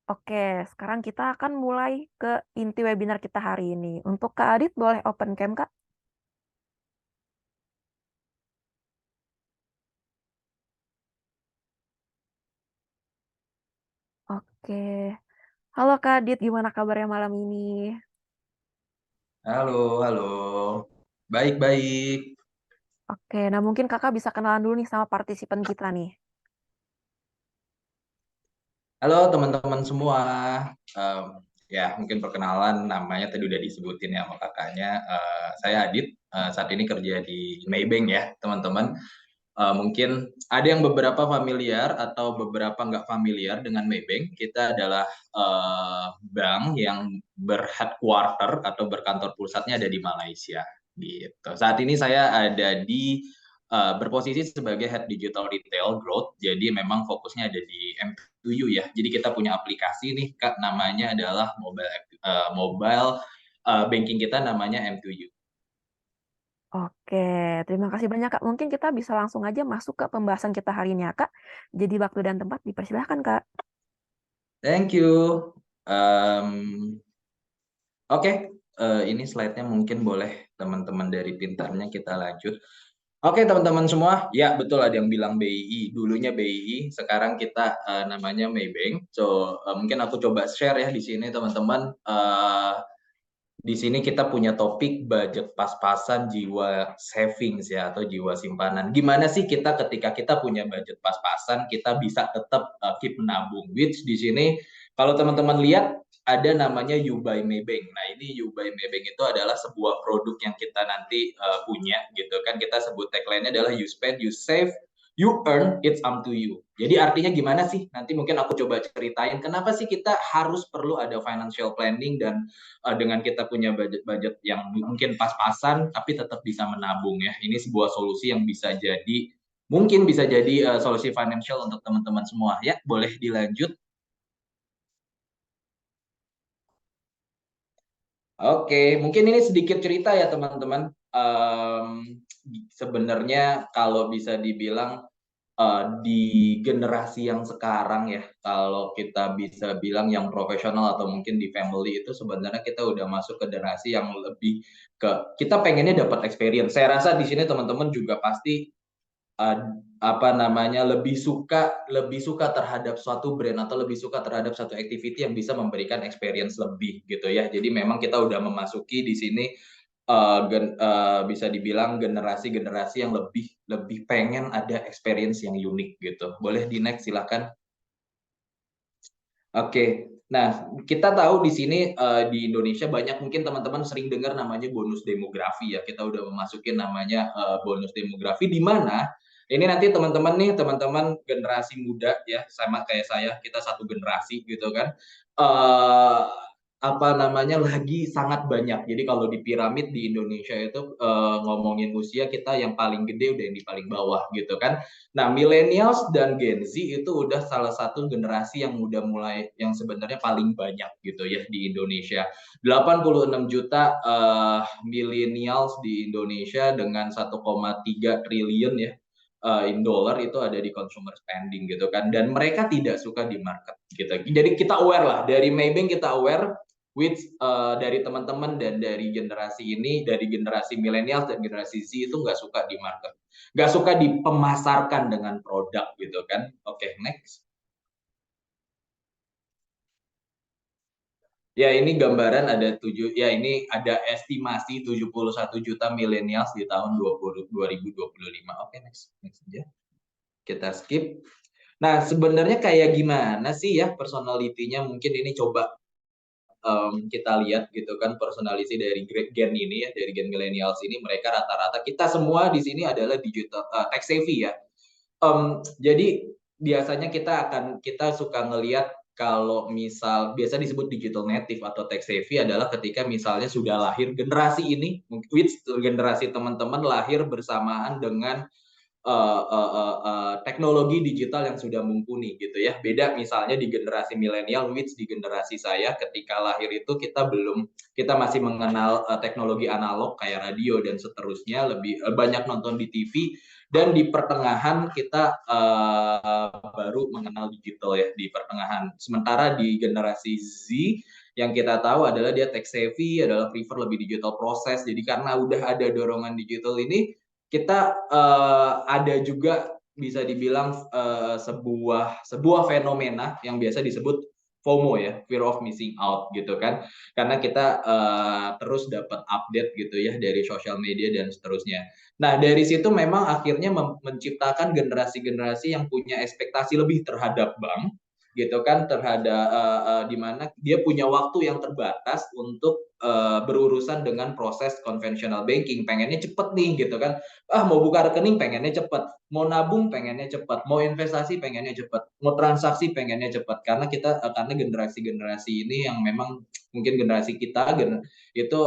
Oke, sekarang kita akan mulai ke inti webinar kita hari ini. Untuk Kak Adit, boleh open cam, Kak? Oke. Halo Kak Adit, gimana kabarnya malam ini? Halo, halo. Baik-baik. Oke, nah mungkin Kakak bisa kenalan dulu nih sama partisipan kita nih. Halo teman-teman semua. Em, ya, mungkin perkenalan namanya tadi udah disebutin ya sama kakaknya. Saya Adit, saat ini kerja di Maybank ya, teman-teman. Mungkin ada yang beberapa familiar atau beberapa nggak familiar dengan Maybank. Kita adalah bank yang berheadquarter atau berkantor pusatnya ada di Malaysia. Gitu. Saat ini saya ada di berposisi sebagai Head Digital Retail Growth. Jadi memang fokusnya ada di M2U ya. Jadi kita punya aplikasi nih Kak, namanya adalah mobile banking kita namanya M2U. Oke, terima kasih banyak Kak. Mungkin kita bisa langsung aja masuk ke pembahasan kita hari ini ya Kak. Jadi waktu dan tempat dipersilahkan Kak. Thank you. Oke, ini slide-nya mungkin boleh teman-teman dari pintarnya kita lanjut. Oke, teman-teman semua, ya betul ada yang bilang BII, dulunya BII, sekarang kita namanya Maybank. So, mungkin aku coba share ya di sini teman-teman. Di sini kita punya topik budget pas-pasan jiwa savings ya atau jiwa simpanan. Gimana sih kita ketika kita punya budget pas-pasan kita bisa tetap keep menabung. Which di sini kalau teman-teman lihat ada namanya You Buy Maybank. Nah, ini You Buy Maybank itu adalah sebuah produk yang kita nanti punya gitu kan. Kita sebut tagline-nya adalah you spend, you save, you earn, it's up to you. Jadi artinya gimana sih? Nanti mungkin aku coba ceritain kenapa sih kita harus perlu ada financial planning dan dengan kita punya budget-budget yang mungkin pas-pasan tapi tetap bisa menabung ya. Ini sebuah solusi yang bisa jadi mungkin bisa jadi solusi financial untuk teman-teman semua ya. Boleh dilanjut. Oke, mungkin ini sedikit cerita ya teman-teman. Sebenarnya kalau bisa dibilang di generasi yang sekarang ya, kalau kita bisa bilang yang profesional atau mungkin di family itu sebenarnya kita udah masuk ke generasi yang lebih ke kita pengennya dapat experience. Saya rasa di sini teman-teman juga pasti uh, apa namanya lebih suka terhadap suatu brand atau lebih suka terhadap satu activity yang bisa memberikan experience lebih gitu ya. Jadi memang kita udah memasuki di sini bisa dibilang generasi-generasi yang lebih lebih pengen ada experience yang unik gitu. Boleh di next silakan. Oke. Nah, kita tahu di sini di Indonesia banyak mungkin teman-teman sering dengar namanya bonus demografi ya. Kita udah memasuki namanya bonus demografi di mana ini nanti teman-teman nih, teman-teman generasi muda ya, sama kayak saya, kita satu generasi gitu kan. Eh apa namanya lagi sangat banyak. Jadi kalau di piramid di Indonesia itu ngomongin usia kita yang paling gede udah yang di paling bawah gitu kan. Nah, millennials dan Gen Z itu udah salah satu generasi yang udah mulai yang sebenarnya paling banyak gitu ya di Indonesia. 86 juta millennials di Indonesia dengan 1,3 triliun ya in dollar itu ada di consumer spending gitu kan dan mereka tidak suka di market gitu. Jadi kita aware lah dari Maybank kita aware which dari teman-teman dan dari generasi ini dari generasi milenial dan generasi Z itu nggak suka di market nggak suka dipemasarkan dengan produk gitu kan. Oke, next. Ya, ini gambaran ada ya ini ada estimasi 71 juta millennials di tahun 2025. Oke, next. Next aja. Kita skip. Nah, sebenarnya kayak gimana sih ya personalitinya? Mungkin ini coba kita lihat gitu kan personality dari gen ini ya, dari gen millennials ini mereka rata-rata kita semua di sini adalah digital tech savvy ya. Jadi biasanya kita suka ngelihat kalau misal biasa disebut digital native atau tech savvy adalah ketika misalnya sudah lahir generasi ini, which generasi teman-teman lahir bersamaan dengan teknologi digital yang sudah mumpuni gitu ya. Beda misalnya di generasi milenial, which di generasi saya ketika lahir itu kita masih mengenal teknologi analog kayak radio dan seterusnya lebih banyak nonton di TV dan di pertengahan kita baru mengenal digital ya, di pertengahan. Sementara di generasi Z yang kita tahu adalah dia tech savvy, adalah prefer lebih digital proses. Jadi karena udah ada dorongan digital ini, kita ada juga bisa dibilang sebuah fenomena yang biasa disebut FOMO ya, fear of missing out gitu kan. Karena kita terus dapat update gitu ya dari sosial media dan seterusnya. Nah, dari situ memang akhirnya menciptakan generasi-generasi yang punya ekspektasi lebih terhadap bank gitu kan, terhadap di mana dia punya waktu yang terbatas untuk berurusan dengan proses konvensional banking. Pengennya cepet nih gitu kan. Mau buka rekening pengennya cepet, mau nabung pengennya cepet, mau investasi pengennya cepet, mau transaksi pengennya cepet. Karena generasi-generasi ini yang memang mungkin generasi kita itu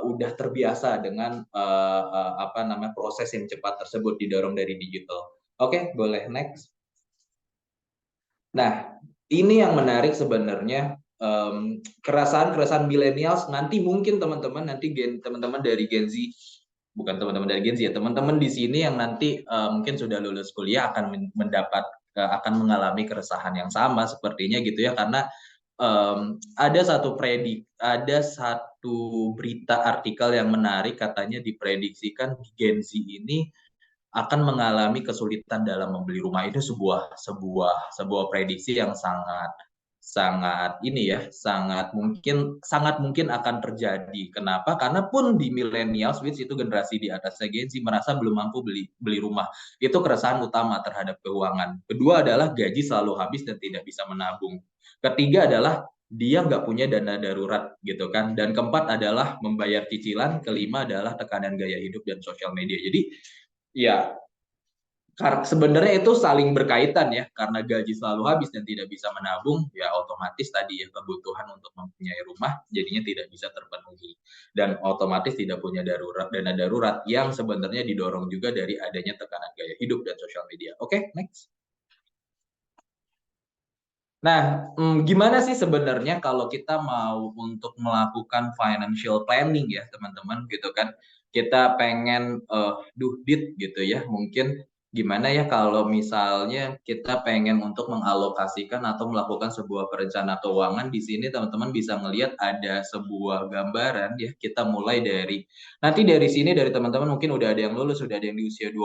udah terbiasa dengan apa namanya proses yang cepat tersebut didorong dari digital. Oke, boleh next. Nah, ini yang menarik sebenarnya, keresahan-keresahan millennials nanti mungkin teman-teman teman-teman dari Gen Z, bukan teman-teman dari Gen Z ya, teman-teman di sini yang nanti mungkin sudah lulus kuliah akan mengalami keresahan yang sama sepertinya gitu ya, karena ada satu berita artikel yang menarik, katanya diprediksikan Gen Z ini akan mengalami kesulitan dalam membeli rumah. Itu sebuah prediksi yang sangat sangat ini ya, sangat mungkin akan terjadi. Kenapa? Karena pun di millennials, which itu generasi di atasnya Gen Z, merasa belum mampu beli rumah. Itu keresahan utama terhadap keuangan. Kedua adalah gaji selalu habis dan tidak bisa menabung. Ketiga adalah dia nggak punya dana darurat gitu kan. Dan keempat adalah membayar cicilan. Kelima adalah tekanan gaya hidup dan sosial media. Jadi ya, sebenarnya itu saling berkaitan ya, karena gaji selalu habis dan tidak bisa menabung, ya otomatis tadi ya kebutuhan untuk mempunyai rumah jadinya tidak bisa terpenuhi. Dan otomatis tidak punya dana darurat yang sebenarnya didorong juga dari adanya tekanan gaya hidup dan sosial media. Oke, next. Nah, gimana sih sebenarnya kalau kita mau untuk melakukan financial planning ya teman-teman gitu kan. Kita pengen duhdit gitu ya. Mungkin gimana ya kalau misalnya kita pengen untuk mengalokasikan atau melakukan sebuah perencanaan keuangan. Di sini teman-teman bisa ngelihat ada sebuah gambaran ya. Kita mulai dari sini dari teman-teman mungkin udah ada yang lulus, sudah ada yang di usia 20.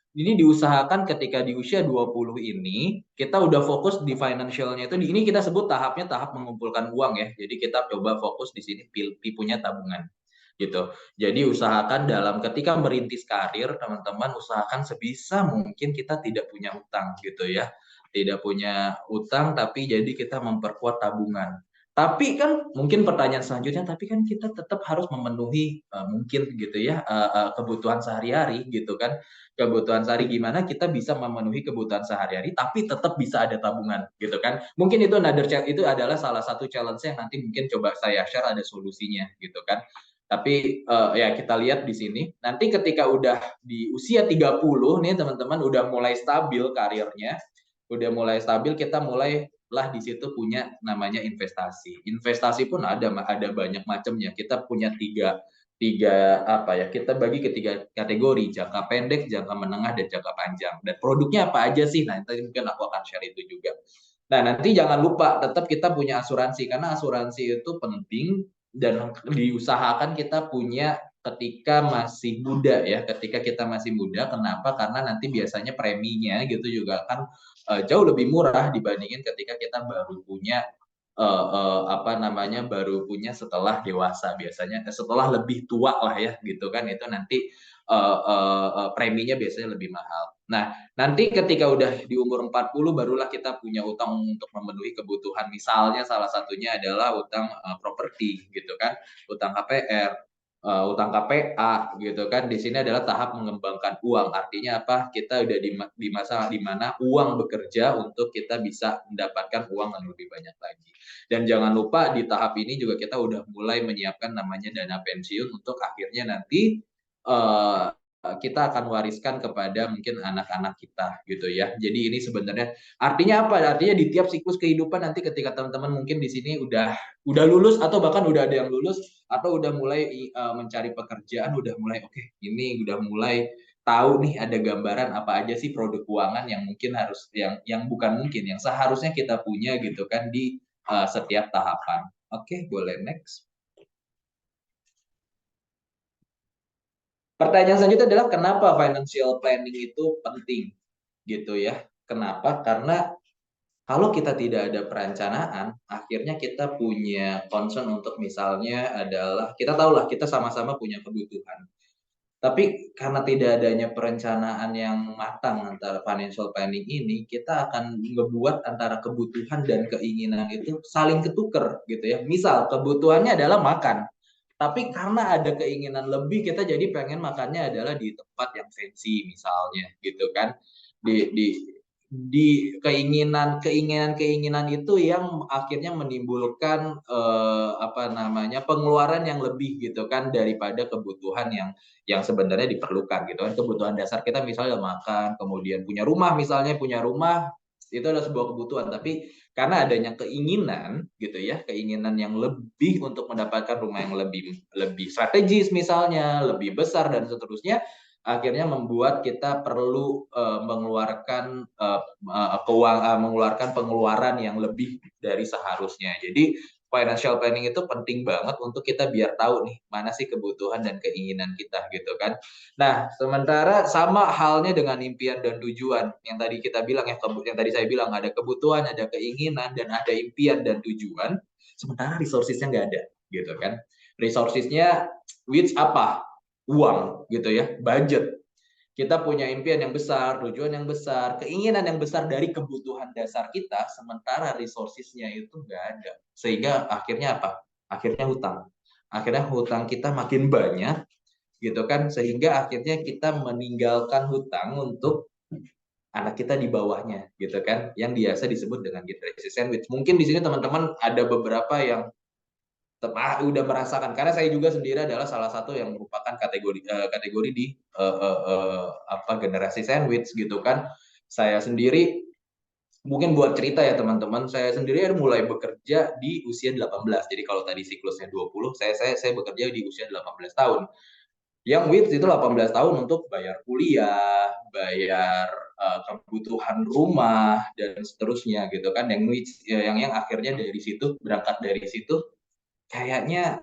Ini diusahakan ketika di usia 20 ini, kita udah fokus di financial-nya itu, ini kita sebut tahapnya tahap mengumpulkan uang ya. Jadi kita coba fokus di sini punya tabungan gitu. Jadi usahakan dalam ketika merintis karir, teman-teman usahakan sebisa mungkin kita tidak punya utang gitu ya. Tidak punya utang, tapi jadi kita memperkuat tabungan. Tapi kan mungkin pertanyaan selanjutnya, tapi kan kita tetap harus memenuhi mungkin gitu ya kebutuhan sehari-hari gitu kan. Kebutuhan sehari gimana kita bisa memenuhi kebutuhan sehari-hari tapi tetap bisa ada tabungan gitu kan. Mungkin itu adalah salah satu challenge yang nanti mungkin coba saya share ada solusinya gitu kan. Tapi ya kita lihat di sini nanti ketika udah di usia 30 nih teman-teman udah mulai stabil karirnya, udah mulai stabil kita mulailah di situ punya namanya investasi. Investasi pun ada banyak macamnya. Kita punya tiga tiga apa ya, kita bagi ke tiga kategori, jangka pendek, jangka menengah, dan jangka panjang. Dan produknya apa aja sih? Nah, nanti mungkin aku akan share itu juga. Nah, nanti jangan lupa tetap kita punya asuransi, karena asuransi itu penting dan diusahakan kita punya ketika masih muda ya. Ketika kita masih muda, kenapa? Karena nanti biasanya preminya gitu juga akan jauh lebih murah dibandingin ketika kita baru punya setelah dewasa, biasanya setelah lebih tua lah ya gitu kan, itu nanti preminya biasanya lebih mahal. Nah, nanti ketika udah di umur 40 barulah kita punya utang untuk memenuhi kebutuhan. Misalnya salah satunya adalah utang properti gitu kan, utang KPR, utang KPA gitu kan. Di sini adalah tahap mengembangkan uang. Artinya apa? Kita udah di masa di mana uang bekerja untuk kita bisa mendapatkan uang yang lebih banyak lagi. Dan jangan lupa di tahap ini juga kita udah mulai menyiapkan namanya dana pensiun untuk akhirnya nanti kita akan wariskan kepada mungkin anak-anak kita gitu ya. Jadi ini sebenarnya artinya apa? Artinya di tiap siklus kehidupan nanti ketika teman-teman mungkin di sini udah lulus atau bahkan udah ada yang lulus atau udah mulai mencari pekerjaan, udah mulai oke, ini udah mulai tahu nih ada gambaran apa aja sih produk keuangan yang mungkin harus yang bukan mungkin yang seharusnya kita punya gitu kan di setiap tahapan. Oke, boleh next. Pertanyaan selanjutnya adalah kenapa financial planning itu penting gitu ya. Kenapa? Karena kalau kita tidak ada perencanaan, akhirnya kita punya concern untuk misalnya adalah kita tahulah kita sama-sama punya kebutuhan. Tapi karena tidak adanya perencanaan yang matang antara financial planning ini, kita akan ngebuat antara kebutuhan dan keinginan itu saling ketuker gitu ya. Misal kebutuhannya adalah makan, tapi karena ada keinginan lebih kita jadi pengen makannya adalah di tempat yang fancy misalnya gitu kan. Di keinginan itu yang akhirnya menimbulkan apa namanya pengeluaran yang lebih gitu kan daripada kebutuhan yang sebenarnya diperlukan gitu kan. Kebutuhan dasar kita misalnya makan, kemudian punya rumah itu adalah sebuah kebutuhan, tapi karena adanya keinginan gitu ya, keinginan yang lebih untuk mendapatkan rumah yang lebih lebih strategis misalnya, lebih besar dan seterusnya, akhirnya membuat kita perlu mengeluarkan pengeluaran yang lebih dari seharusnya. Jadi financial planning itu penting banget untuk kita biar tahu nih mana sih kebutuhan dan keinginan kita gitu kan. Nah, sementara sama halnya dengan impian dan tujuan yang tadi kita bilang ya, yang tadi saya bilang ada kebutuhan, ada keinginan dan ada impian dan tujuan. Sementara resources-nya nggak ada gitu kan. Resources-nya which apa? Uang gitu ya, budget. Kita punya impian yang besar, tujuan yang besar, keinginan yang besar dari kebutuhan dasar kita, sementara resources-nya itu nggak ada. Sehingga akhirnya apa? Akhirnya hutang. Akhirnya hutang kita makin banyak, gitu kan? Sehingga akhirnya kita meninggalkan hutang untuk anak kita di bawahnya, gitu kan? Yang biasa disebut dengan generasi sandwich. Mungkin di sini teman-teman ada beberapa yang udah merasakan karena saya juga sendiri adalah salah satu yang merupakan kategori di apa generasi sandwich gitu kan. Saya sendiri mungkin buat cerita ya teman-teman, saya sendiri mulai bekerja di usia 18. Jadi kalau tadi siklusnya 20, saya bekerja di usia 18 tahun. Yang which itu 18 tahun untuk bayar kuliah, bayar kebutuhan rumah dan seterusnya gitu kan. Yang which yang akhirnya dari situ berangkat dari situ kayaknya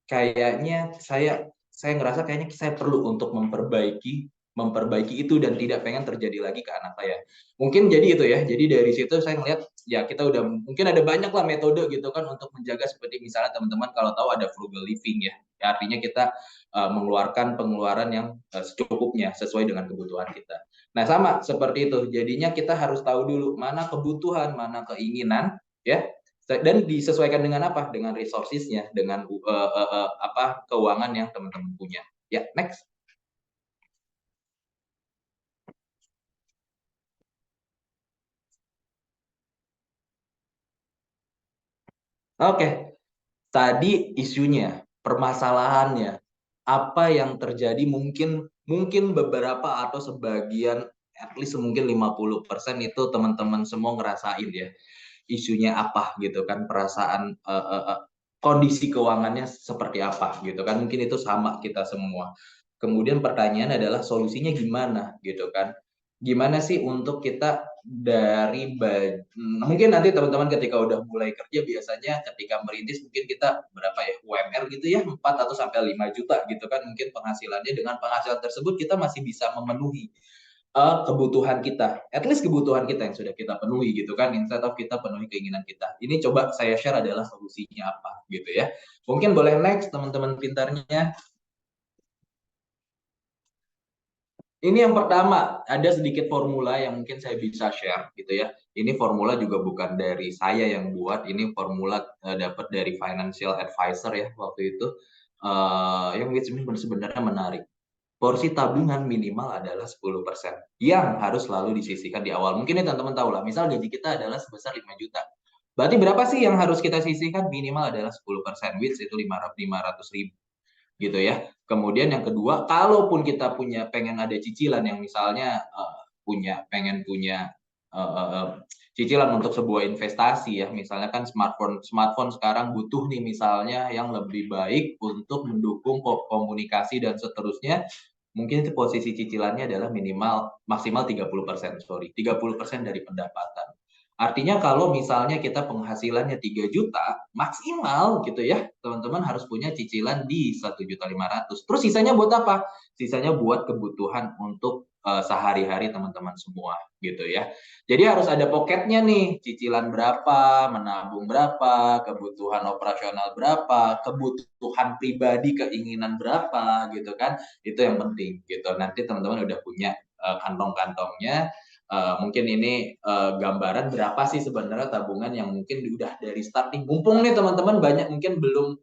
kayaknya saya ngerasa kayaknya saya perlu untuk memperbaiki itu dan tidak pengen terjadi lagi ke anak saya. Mungkin jadi itu ya. Jadi dari situ saya ngelihat ya kita udah mungkin ada banyak lah metode gitu kan untuk menjaga seperti misalnya teman-teman kalau tahu ada frugal living ya. Ya artinya kita mengeluarkan pengeluaran yang secukupnya sesuai dengan kebutuhan kita. Nah, sama seperti itu. Jadinya kita harus tahu dulu mana kebutuhan, mana keinginan ya dan disesuaikan dengan apa? Dengan resources-nya, dengan apa keuangan yang teman-teman punya. Ya, next. Oke, tadi isunya, permasalahannya, apa yang terjadi mungkin mungkin beberapa atau sebagian at least mungkin 50% itu teman-teman semua ngerasain ya. Isunya apa gitu kan, perasaan kondisi keuangannya seperti apa gitu kan. Mungkin itu sama kita semua. Kemudian pertanyaan adalah solusinya gimana gitu kan. Gimana sih untuk kita mungkin nanti teman-teman ketika udah mulai kerja biasanya ketika merintis mungkin kita berapa ya UMR gitu ya 4 atau sampai 5 juta gitu kan mungkin penghasilannya dengan penghasilan tersebut kita masih bisa memenuhi kebutuhan kita, at least kebutuhan kita yang sudah kita penuhi gitu kan, instead of kita penuhi keinginan kita. Ini coba saya share adalah solusinya apa gitu ya. Mungkin boleh next teman-teman pintarnya. Ini yang pertama, ada sedikit formula yang mungkin saya bisa share gitu ya. Ini formula juga bukan dari saya yang buat, ini formula dapat dari financial advisor ya waktu itu. Yang sebenarnya menarik. Porsi tabungan minimal adalah 10% yang harus selalu disisihkan di awal. Mungkin ini teman-teman tahu lah, misal gaji kita adalah sebesar 5 juta. Berarti berapa sih yang harus kita sisihkan? Minimal adalah 10%, which itu 500 ribu gitu ya. Kemudian yang kedua, kalaupun kita pengen ada cicilan yang misalnya pengen punya cicilan untuk sebuah investasi ya, misalnya kan smartphone sekarang butuh nih misalnya yang lebih baik untuk mendukung komunikasi dan seterusnya mungkin itu posisi cicilannya adalah maksimal 30%, sorry, 30% dari pendapatan. Artinya kalau misalnya kita penghasilannya 3 juta, maksimal gitu ya, teman-teman harus punya cicilan di 1.500.000. Terus sisanya buat apa? Sisanya buat kebutuhan untuk sehari-hari teman-teman semua gitu ya. Jadi harus ada poketnya nih, cicilan berapa, menabung berapa, kebutuhan operasional berapa, kebutuhan pribadi, keinginan berapa gitu kan. Itu yang penting gitu. Nanti teman-teman udah punya kantong-kantongnya. Mungkin ini gambaran berapa sih sebenarnya tabungan yang mungkin udah dari starting. Mumpung nih teman-teman banyak mungkin belum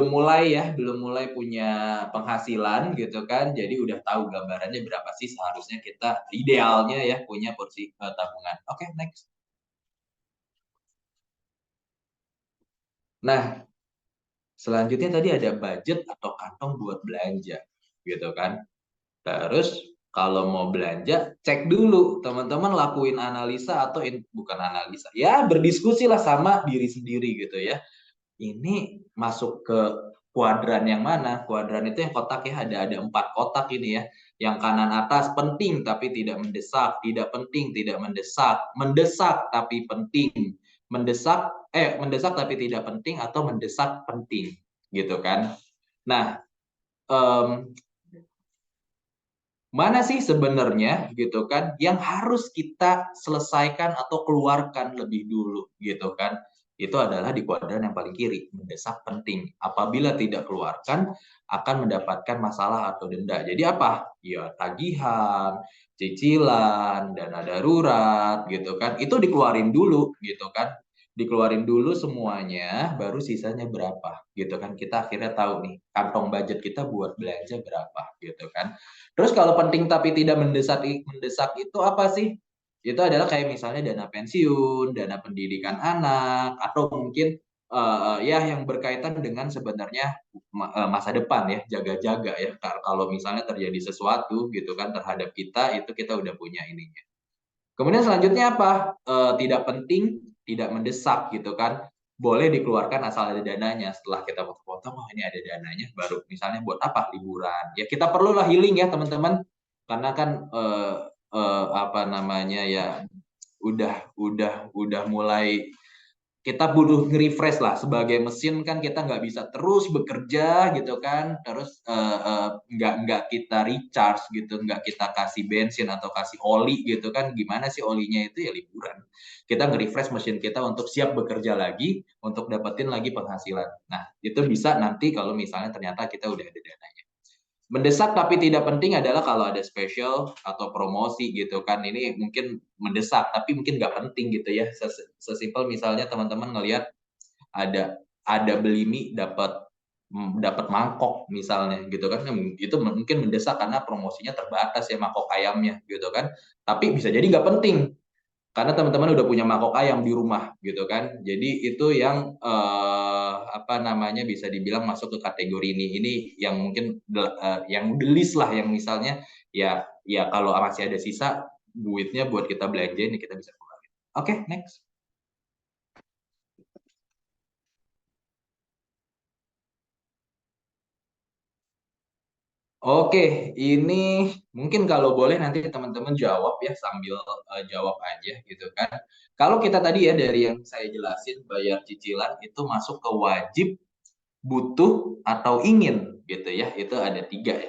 mulai punya penghasilan gitu kan. Jadi udah tahu gambarannya berapa sih seharusnya kita idealnya ya punya porsi tabungan. Oke, next. Nah, selanjutnya tadi ada budget atau kantong buat belanja gitu kan. Terus kalau mau belanja, cek dulu teman-teman lakuin analisa atau bukan analisa. Ya, berdiskusi lah sama diri sendiri gitu ya. Ini masuk ke kuadran yang mana? Kuadran itu yang kotak ya, ada 4 kotak ini ya. Yang kanan atas penting tapi tidak mendesak, tidak penting, tidak mendesak, mendesak tapi penting, mendesak tapi tidak penting atau mendesak penting, gitu kan? Nah, mana sih sebenarnya gitu kan yang harus kita selesaikan atau keluarkan lebih dulu gitu kan, itu adalah di kuadran yang paling kiri, mendesak penting. Apabila tidak keluarkan akan mendapatkan masalah atau denda. Jadi apa ya, tagihan, cicilan, dana darurat gitu kan, itu dikeluarin dulu gitu kan, dikeluarin dulu semuanya, baru sisanya berapa gitu kan, kita akhirnya tahu nih kantong budget kita buat belanja berapa gitu kan. Terus kalau penting tapi tidak mendesak mendesak itu apa sih? Itu adalah kayak misalnya dana pensiun, dana pendidikan anak, atau mungkin ya yang berkaitan dengan sebenarnya masa depan ya, jaga-jaga ya. Kalau misalnya terjadi sesuatu gitu kan terhadap kita, itu kita udah punya ininya. Kemudian selanjutnya apa? Tidak penting, tidak mendesak gitu kan. Boleh dikeluarkan asal ada dananya. Setelah kita potong-potong, oh ini ada dananya, baru misalnya buat apa? Liburan. Ya kita perlulah healing ya teman-teman. Karena kan apa namanya ya, udah mulai kita butuh nge-refresh lah sebagai mesin kan, kita nggak bisa terus bekerja gitu kan, terus nggak kita recharge gitu, nggak kita kasih bensin atau kasih oli gitu kan, gimana sih olinya itu ya liburan. Kita nge-refresh mesin kita untuk siap bekerja lagi, untuk dapetin lagi penghasilan. Nah, itu bisa nanti kalau misalnya ternyata kita udah ada dananya. Mendesak tapi tidak penting adalah kalau ada special atau promosi gitu kan. Ini mungkin mendesak tapi mungkin nggak penting gitu ya. Sesimpel misalnya teman-teman ngelihat ada beli mie dapat mangkok misalnya gitu kan. Itu mungkin mendesak karena promosinya terbatas ya mangkok ayamnya gitu kan. Tapi bisa jadi nggak penting karena teman-teman udah punya mangkok ayam di rumah gitu kan. Jadi itu yang apa namanya bisa dibilang masuk ke kategori ini yang mungkin yang the list lah, yang misalnya ya kalau masih ada sisa duitnya buat kita belanja ini kita bisa keluarin. Oke, next. Oke, ini mungkin kalau boleh nanti teman-teman jawab ya sambil jawab aja gitu kan. Kalau kita tadi ya dari yang saya jelasin bayar cicilan itu masuk ke wajib, butuh, atau ingin gitu ya. Itu ada tiga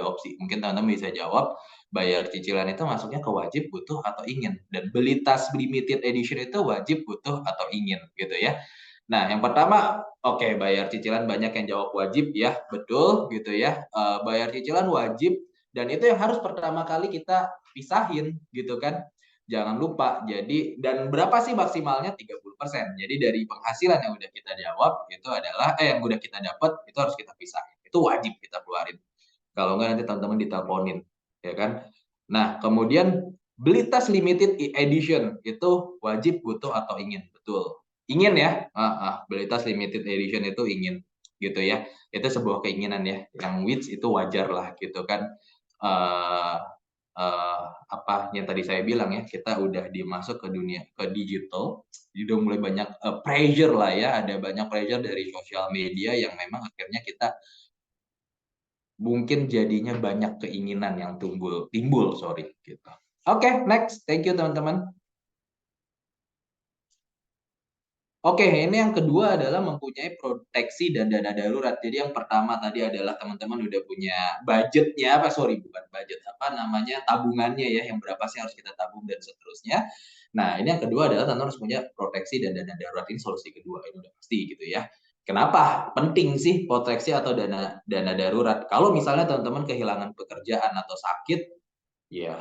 opsi. Mungkin teman-teman bisa jawab bayar cicilan itu masuknya ke wajib, butuh, atau ingin. Dan beli tas limited edition itu wajib, butuh, atau ingin gitu ya. Nah, yang pertama, oke, bayar cicilan banyak yang jawab wajib ya, betul gitu ya. Bayar cicilan wajib dan itu yang harus pertama kali kita pisahin gitu kan. Jangan lupa. Jadi dan berapa sih maksimalnya? 30%. Jadi dari penghasilan yang udah kita jawab itu adalah yang udah kita dapat itu harus kita pisahin. Itu wajib kita keluarin. Kalau enggak nanti teman-teman diteleponin, ya kan? Nah, kemudian beli tas limited edition itu wajib, butuh, atau ingin? Betul. Ingin ya? Beli tas limited edition itu ingin gitu ya. Itu sebuah keinginan ya. Yang which itu wajar lah gitu kan. Uh, apa yang tadi saya bilang ya, kita udah dimasuk ke dunia ke digital, udah mulai banyak pressure lah ya, ada banyak pressure dari sosial media yang memang akhirnya kita mungkin jadinya banyak keinginan yang timbul, sorry gitu. Oke, next. Thank you teman-teman. Oke, ini yang kedua adalah mempunyai proteksi dan dana darurat. Jadi yang pertama tadi adalah teman-teman udah punya budgetnya, sorry bukan budget, apa namanya, tabungannya ya, yang berapa sih harus kita tabung dan seterusnya. Nah, ini yang kedua adalah teman-teman harus punya proteksi dan dana darurat. Ini solusi kedua, ini udah pasti gitu ya. Kenapa penting sih proteksi atau dana darurat? Kalau misalnya teman-teman kehilangan pekerjaan atau sakit, ya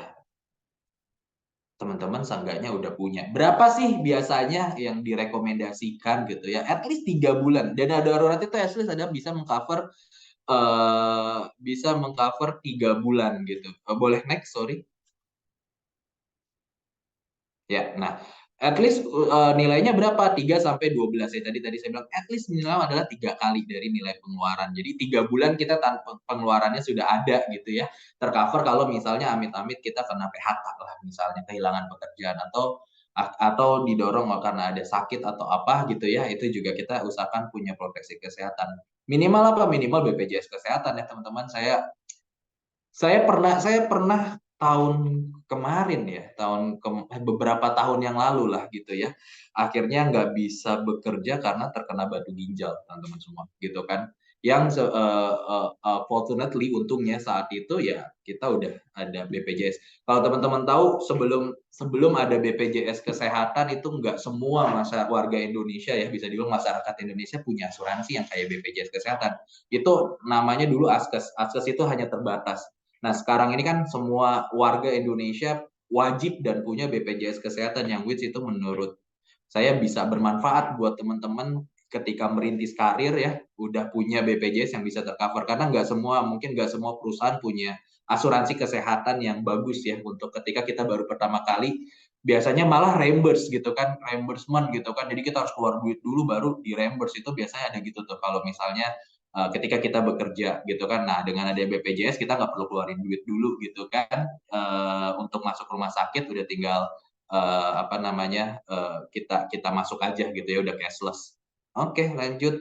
teman-teman seenggaknya udah punya. Berapa sih biasanya yang direkomendasikan gitu ya? At least 3 bulan. Dana darurat itu at least ada bisa mengcover 3 bulan gitu. Boleh next, sorry. Ya, nah, at least nilainya berapa? 3 sampai 12 ya. Tadi tadi saya bilang at least minimal adalah 3 kali dari nilai pengeluaran. Jadi 3 bulan kita tanpa pengeluarannya sudah ada gitu ya. Tercover kalau misalnya amit-amit kita kena PHK lah, misalnya kehilangan pekerjaan atau didorong karena ada sakit atau apa gitu ya. Itu juga kita usahakan punya proteksi kesehatan. Minimal apa? Minimal BPJS kesehatan ya teman-teman. Saya pernah tahun kemarin ya, beberapa tahun yang lalu lah gitu ya. Akhirnya nggak bisa bekerja karena terkena batu ginjal, teman-teman semua, gitu kan. Fortunately untungnya saat itu ya kita udah ada BPJS. Kalau teman-teman tahu sebelum sebelum ada BPJS kesehatan itu nggak semua warga Indonesia ya, bisa dibilang masyarakat Indonesia punya asuransi yang kayak BPJS kesehatan. Itu namanya dulu Askes. Askes itu hanya terbatas. Nah, sekarang ini kan semua warga Indonesia wajib dan punya BPJS Kesehatan yang which itu menurut saya bisa bermanfaat buat teman-teman ketika merintis karir ya, udah punya BPJS yang bisa tercover. Karena mungkin nggak semua perusahaan punya asuransi kesehatan yang bagus ya untuk ketika kita baru pertama kali biasanya malah reimburse gitu kan, reimbursement gitu kan. Jadi kita harus keluar duit dulu baru di reimburse itu biasanya ada gitu tuh kalau misalnya ketika kita bekerja gitu kan. Nah, dengan ada BPJS kita nggak perlu keluarin duit dulu gitu kan untuk masuk rumah sakit udah tinggal apa namanya kita kita masuk aja gitu ya udah cashless. Oke, lanjut.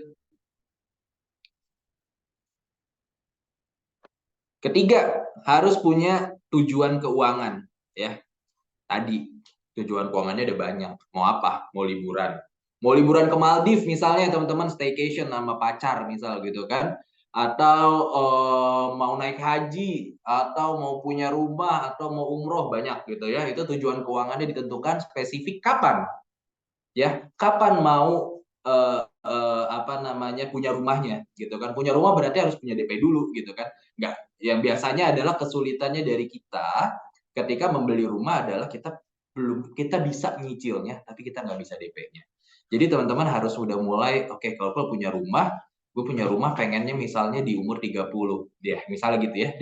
Ketiga, harus punya tujuan keuangan ya. Tadi tujuan keuangannya ada banyak. Mau apa? Mau liburan. Mau liburan ke Maldives misalnya teman-teman staycation sama pacar misal gitu kan. Atau mau naik haji atau mau punya rumah atau mau umroh banyak gitu ya. Itu tujuan keuangannya ditentukan spesifik kapan ya. Kapan mau apa namanya punya rumahnya gitu kan. Punya rumah berarti harus punya DP dulu gitu kan. Enggak, yang biasanya adalah kesulitannya dari kita ketika membeli rumah adalah kita bisa nyicilnya tapi kita nggak bisa DP-nya. Jadi teman-teman harus udah mulai oke, kalau punya rumah, gue punya rumah pengennya misalnya di umur 30 ya, misalnya gitu ya.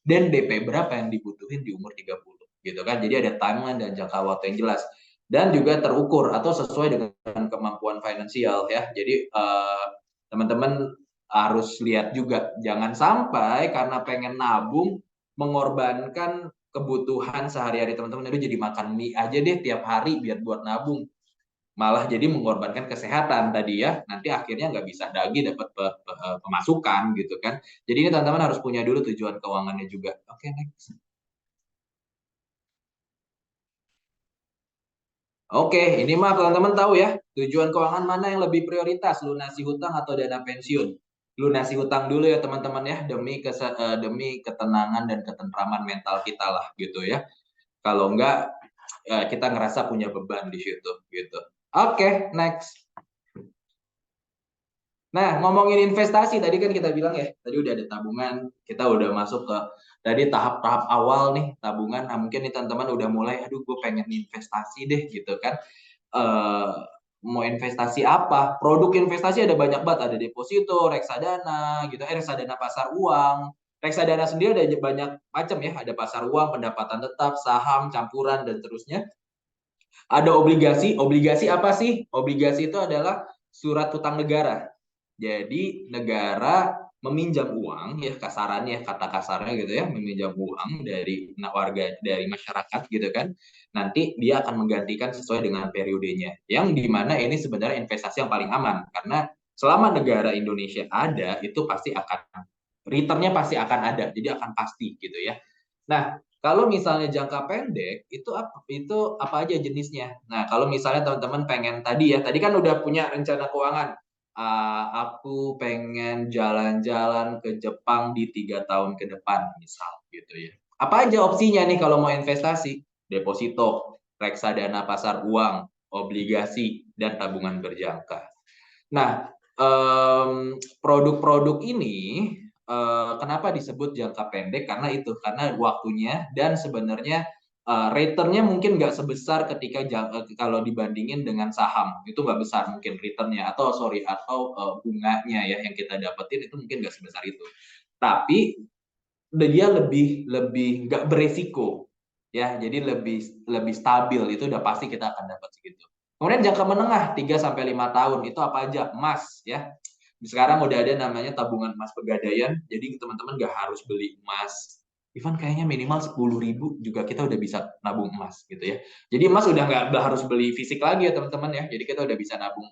Dan DP berapa yang dibutuhin di umur 30 gitu kan. Jadi ada timeline dan jangka waktu yang jelas dan juga terukur atau sesuai dengan kemampuan finansial ya. Jadi teman-teman harus lihat juga jangan sampai karena pengen nabung mengorbankan kebutuhan sehari-hari teman-teman itu jadi makan mie aja deh tiap hari biar buat nabung. Malah jadi mengorbankan kesehatan tadi ya. Nanti akhirnya nggak bisa lagi dapat pemasukan gitu kan. Jadi ini teman-teman harus punya dulu tujuan keuangannya juga. Oke, next. Oke, ini mah teman-teman tahu ya, tujuan keuangan mana yang lebih prioritas, lunasi hutang atau dana pensiun? Lunasi hutang dulu ya teman-teman ya, demi ketenangan dan ketentraman mental kita lah gitu ya. Kalau enggak, kita ngerasa punya beban di situ gitu. Oke, next. Nah, ngomongin investasi tadi kan kita bilang ya, tadi udah ada tabungan, kita udah masuk ke tadi tahap-tahap awal nih tabungan. Nah, mungkin nih teman-teman udah mulai, aduh gue pengen investasi deh gitu kan. Eh, mau investasi apa? Produk investasi ada banyak banget, ada deposito, reksadana gitu, reksadana pasar uang. Reksadana sendiri ada banyak macam ya, ada pasar uang, pendapatan tetap, saham, campuran dan terusnya. Ada obligasi. Obligasi apa sih? Obligasi itu adalah surat hutang negara. Jadi negara meminjam uang ya kasarannya kata kasarnya gitu ya meminjam uang dari warga dari masyarakat gitu kan nanti dia akan menggantikan sesuai dengan periodenya yang dimana ini sebenarnya investasi yang paling aman karena selama negara Indonesia ada itu pasti akan return-nya pasti akan ada, jadi akan pasti gitu ya. Nah, kalau misalnya jangka pendek itu apa aja jenisnya? Nah, kalau misalnya teman-teman pengen tadi kan udah punya rencana keuangan. Aku pengen jalan-jalan ke Jepang di 3 tahun ke depan, misal gitu ya. Apa aja opsinya nih kalau mau investasi? Deposito, reksadana pasar uang, obligasi, dan tabungan berjangka. Nah, produk-produk ini kenapa disebut jangka pendek? Karena waktunya dan sebenarnya return-nya mungkin nggak sebesar ketika kalau dibandingin dengan saham. Itu nggak besar mungkin return-nya atau bunganya ya yang kita dapetin itu mungkin nggak sebesar itu. Tapi dia lebih lebih nggak beresiko ya, jadi lebih lebih stabil, itu udah pasti kita akan dapat segitu. Kemudian jangka menengah 3 sampai 5 tahun itu apa aja? Emas ya. Sekarang udah ada namanya tabungan emas pegadaian, jadi teman-teman nggak harus beli emas. Even kayaknya minimal 10.000 juga kita udah bisa nabung emas gitu ya. Jadi emas udah nggak harus beli fisik lagi ya teman-teman ya. Jadi kita udah bisa nabung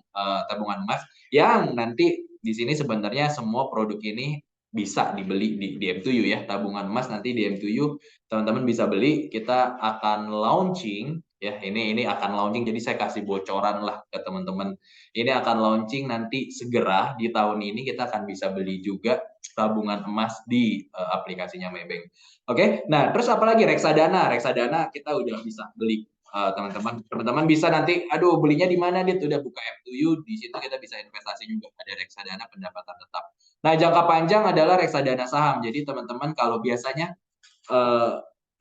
tabungan emas yang nanti di sini sebenarnya semua produk ini bisa dibeli di M2U ya. Tabungan emas nanti di M2U teman-teman bisa beli. Kita akan launching ya, ini akan launching, jadi saya kasih bocoran lah ke teman-teman. Ini akan launching nanti segera di tahun ini, kita akan bisa beli juga tabungan emas di aplikasinya Maybank. Oke, nah terus apalagi reksadana. Reksadana kita udah bisa beli teman-teman bisa nanti, aduh belinya di mana dit, udah buka M2U, di situ kita bisa investasi juga, ada reksadana pendapatan tetap. Nah, jangka panjang adalah reksadana saham. Jadi teman-teman kalau biasanya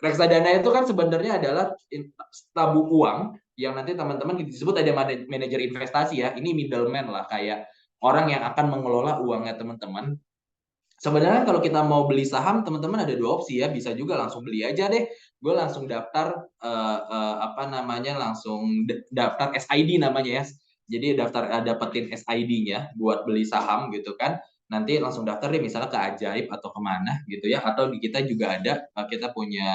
reksadana itu kan sebenarnya adalah tabung uang yang nanti teman-teman disebut ada manajer investasi ya. Ini middleman lah, kayak orang yang akan mengelola uangnya teman-teman. Sebenarnya kalau kita mau beli saham, teman-teman ada dua opsi ya. Bisa juga langsung beli aja deh. Gue langsung daftar langsung daftar SID namanya ya. Jadi dapetin SID-nya buat beli saham gitu kan. Nanti langsung daftar deh misalnya ke Ajaib atau kemana gitu ya. Atau di kita juga ada, kita punya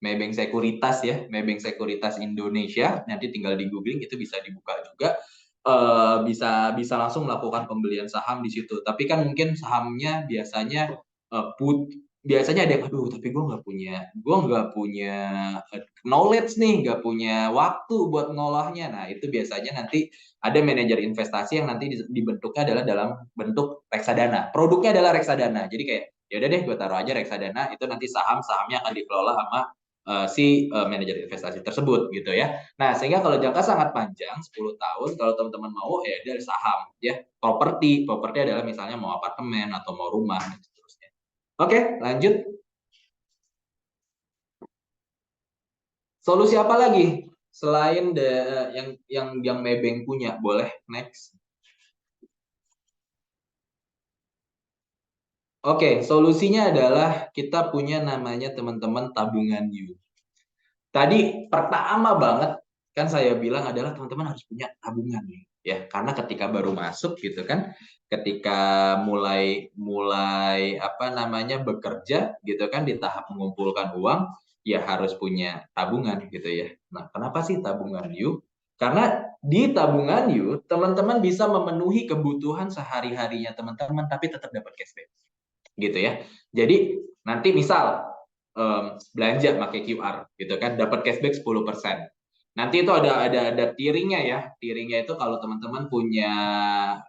Maybank Sekuritas ya, Maybank Sekuritas Indonesia. Nanti tinggal di googling, itu bisa dibuka juga. Bisa langsung melakukan pembelian saham di situ. Tapi kan mungkin sahamnya biasanya biasanya ada yang aduh tapi gue nggak punya knowledge nih, nggak punya waktu buat ngolahnya. Nah itu biasanya nanti ada manajer investasi yang nanti dibentuknya adalah dalam bentuk reksadana. Produknya adalah reksadana. Jadi kayak ya udah deh gue taruh aja reksadana, itu nanti sahamnya akan dikelola sama si manajer investasi tersebut gitu ya. Nah, sehingga kalau jangka sangat panjang 10 tahun, kalau teman-teman mau ya dari saham ya. Properti adalah misalnya mau apartemen atau mau rumah dan seterusnya. Oke, lanjut. Solusi apa lagi selain yang Maybank punya? Boleh next. Oke, solusinya adalah kita punya namanya teman-teman tabungan You. Tadi pertama banget kan saya bilang adalah teman-teman harus punya tabungan nih ya, karena ketika baru masuk gitu kan, ketika mulai mulai apa namanya bekerja gitu kan di tahap mengumpulkan uang, ya harus punya tabungan gitu ya. Nah, kenapa sih tabungan yuk? Karena di tabungan yuk teman-teman bisa memenuhi kebutuhan sehari-harinya teman-teman tapi tetap dapat cashback gitu ya. Jadi nanti misal belanja pakai QR gitu kan dapat cashback 10%. Nanti itu ada tiringnya ya. Tiringnya itu kalau teman-teman punya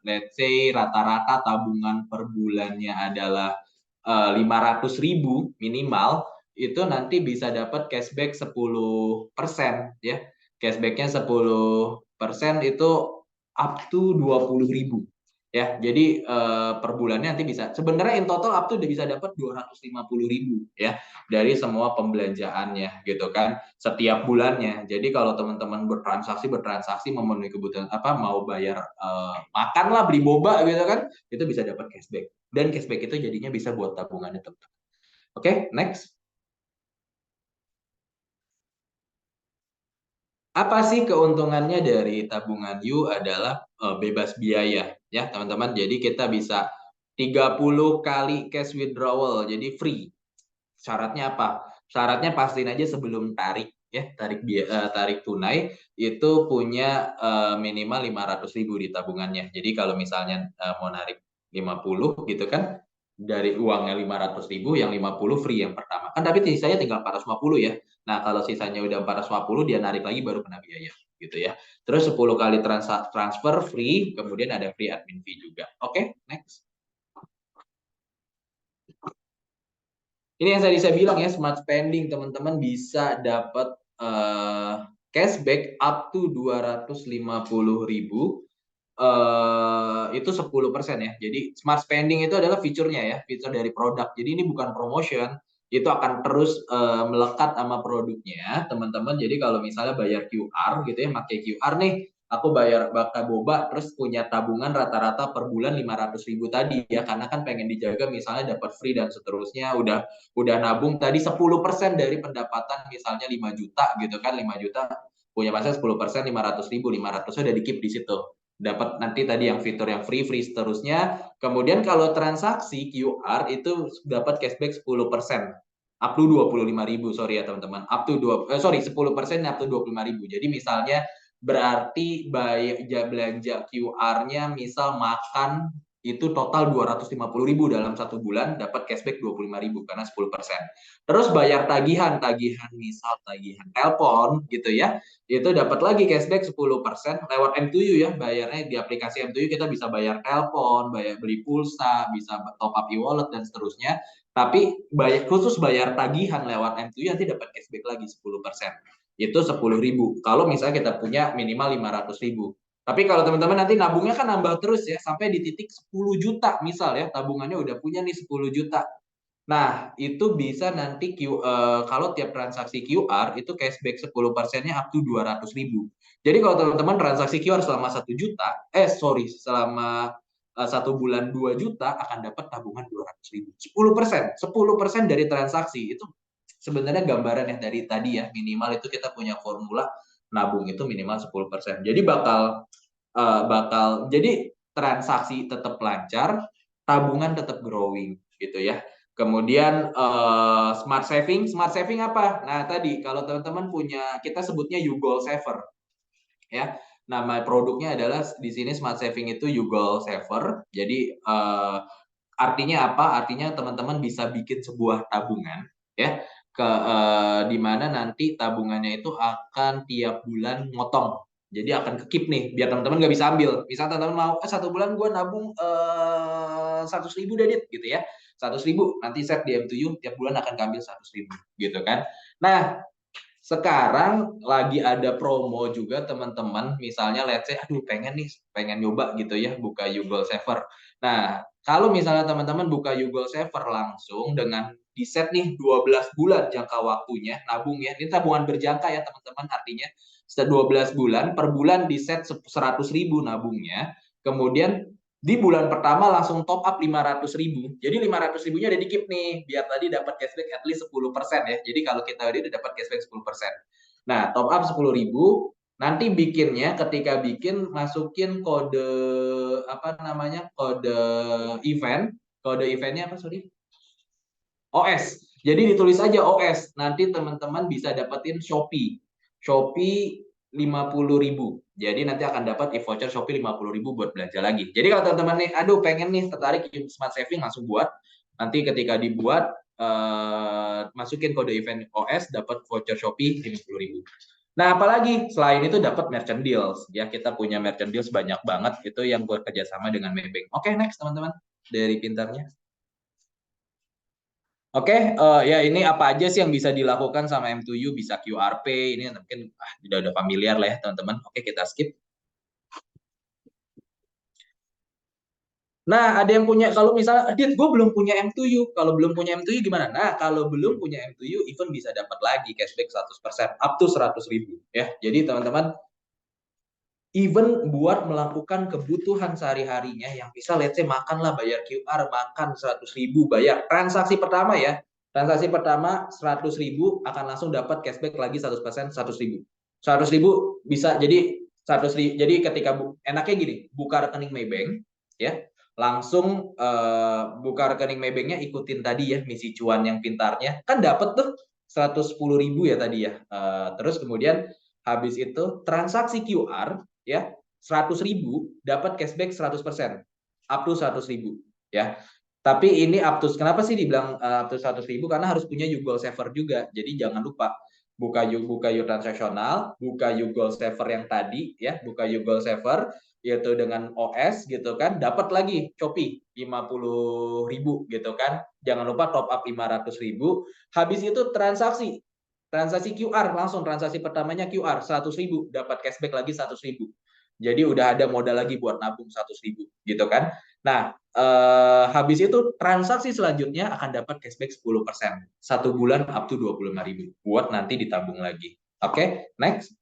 let's say rata-rata tabungan per bulannya adalah 500.000 minimal, itu nanti bisa dapat cashback 10% ya. Cashbacknya 10% itu up to 20.000 ya. Jadi per bulannya nanti bisa sebenarnya in total up to udah bisa dapat 250.000 ya dari semua pembelanjaannya gitu kan setiap bulannya. Jadi kalau teman-teman bertransaksi memenuhi kebutuhan apa mau bayar makan lah beli boba gitu kan itu bisa dapat cashback dan cashback itu jadinya bisa buat tabungannya teman-teman. Oke, next. Apa sih keuntungannya dari tabungan You adalah bebas biaya ya teman-teman. Jadi kita bisa 30 kali cash withdrawal jadi free. Syaratnya apa? Syaratnya pastiin aja sebelum tarik ya, tarik tunai itu punya minimal 500.000 di tabungannya. Jadi kalau misalnya mau narik 50 gitu kan. Dari uangnya 500.000, yang 50 free yang pertama. Kan tapi sisanya tinggal 450 ya. Nah, kalau sisanya udah 450 dia narik lagi baru kena biaya gitu ya. Terus 10 kali transfer free, kemudian ada free admin fee juga. Oke, next. Ini yang tadi saya bilang ya, smart spending teman-teman bisa dapat cashback up to 250.000, itu 10% ya. Jadi smart spending itu adalah fiturnya ya, fitur dari produk. Jadi ini bukan promotion, itu akan terus melekat sama produknya teman-teman. Jadi kalau misalnya bayar QR gitu ya, pakai QR nih, aku bayar Baka Boba terus punya tabungan rata-rata per bulan 500.000 tadi ya, karena kan pengen dijaga misalnya dapat free dan seterusnya, udah nabung tadi 10% dari pendapatan misalnya 5 juta gitu kan, 5 juta punya masa 10% 500.000, 500 udah di keep di situ, dapat nanti tadi yang fitur yang free seterusnya. Kemudian kalau transaksi QR itu dapat cashback 10%, up to 25.000, sorry ya teman-teman, up to 10% up to 25.000. Jadi misalnya berarti belanja QR-nya misal makan itu total 250.000 dalam satu bulan, dapat cashback 25.000 karena 10%. Terus bayar tagihan misal tagihan telepon gitu ya, itu dapat lagi cashback 10% lewat M2U ya, bayarnya di aplikasi M2U kita bisa bayar telepon, bayar beli pulsa, bisa top up e-wallet dan seterusnya. Tapi khusus bayar tagihan lewat M2U nanti dapat cashback lagi 10%. Itu 10.000 kalau misalnya kita punya minimal 500.000. Tapi kalau teman-teman nanti nabungnya kan nambah terus ya, sampai di titik 10 juta misal ya, tabungannya udah punya nih 10 juta. Nah, itu bisa nanti kalau tiap transaksi QR itu cashback 10%-nya up to 200.000. Jadi kalau teman-teman transaksi QR selama 1 juta, selama 1 bulan 2 juta akan dapat tabungan 200.000. 10%, 10% dari transaksi itu sebenarnya gambaran ya dari tadi ya, minimal itu kita punya formula nabung itu minimal 10%. Jadi jadi transaksi tetap lancar, tabungan tetap growing gitu ya. Kemudian smart saving apa? Nah tadi kalau teman-teman punya, kita sebutnya YouGoal Saver ya. Nama produknya adalah di sini smart saving itu YouGoal Saver. Jadi artinya apa? Artinya teman-teman bisa bikin sebuah tabungan ya, di mana nanti tabungannya itu akan tiap bulan motong. Jadi akan ke keep nih, biar teman-teman nggak bisa ambil. Misal teman-teman mau, 1 bulan gue nabung 100.000 Dit gitu ya. 100.000 nanti set di M2U tiap bulan akan ambil 100.000 gitu kan. Nah, sekarang lagi ada promo juga teman-teman, misalnya let's say pengen nyoba gitu ya buka YouGoal Saver. Nah, kalau misalnya teman-teman buka YouGoal Saver langsung dengan di set nih 12 bulan jangka waktunya nabung ya. Ini tabungan berjangka ya teman-teman, artinya setelah 12 bulan per bulan di set 100.000 nabungnya. Kemudian di bulan pertama langsung top up 500.000. Jadi 500.000-nya ada di keep nih, biar tadi dapat cashback at least 10% ya. Jadi kalau kita udah dapat cashback 10%. Nah, top up 10.000, nanti bikinnya ketika bikin masukin kode apa namanya? Kode event. Kode eventnya apa, sorry? OS. Jadi ditulis aja OS. Nanti teman-teman bisa dapetin Shopee. Shopee 50.000. Jadi nanti akan dapat e-voucher Shopee 50.000 buat belanja lagi. Jadi kalau teman-teman nih, aduh pengen nih tertarik smart saving, langsung buat. Nanti ketika dibuat, masukin kode event OS, dapat voucher Shopee 50.000. Nah, apalagi selain itu dapat merchant deals. Ya, kita punya merchant deals banyak banget. Itu yang buat kerjasama dengan Maybank. Oke, next teman-teman. Dari pintarnya. Oke, ya ini apa aja sih yang bisa dilakukan sama M2U, bisa QR Pay, ini mungkin udah familiar lah ya teman-teman. Oke, kita skip. Nah, ada yang punya, kalau misalnya, Dit, gue belum punya M2U. Kalau belum punya M2U gimana? Nah, kalau belum punya M2U, even bisa dapat lagi cashback 100%, up to 100.000. Ya, jadi teman-teman, even buat melakukan kebutuhan sehari-harinya yang bisa let's say makan lah, bayar QR, makan 100.000, bayar transaksi pertama ya, transaksi pertama 100.000 akan langsung dapat cashback lagi 100%, 100.000. 100.000 bisa jadi 100.000. Jadi ketika enaknya gini, buka rekening Maybank ya, langsung buka rekening Maybanknya, ikutin tadi ya misi cuan yang pintarnya, kan dapat tuh 110.000 ya tadi ya. Terus kemudian habis itu transaksi QR ya, 100.000 dapat cashback 100%. up to 100.000 ya. Tapi ini up to, kenapa sih dibilang up to 100.000? Karena harus punya YouGoal Saver juga. Jadi jangan lupa buka You transaksional, buka YouGoal Saver yang tadi ya, buka YouGoal Saver yaitu dengan OS gitu kan, dapat lagi Shopee 50.000 gitu kan. Jangan lupa top up 500.000. Habis itu transaksi QR, langsung transaksi pertamanya QR 100.000, dapat cashback lagi 100.000. Jadi udah ada modal lagi buat nabung 100.000 gitu kan. Nah, habis itu transaksi selanjutnya akan dapat cashback 10%. 1 bulan up to 25.000 buat nanti ditabung lagi. Oke, next.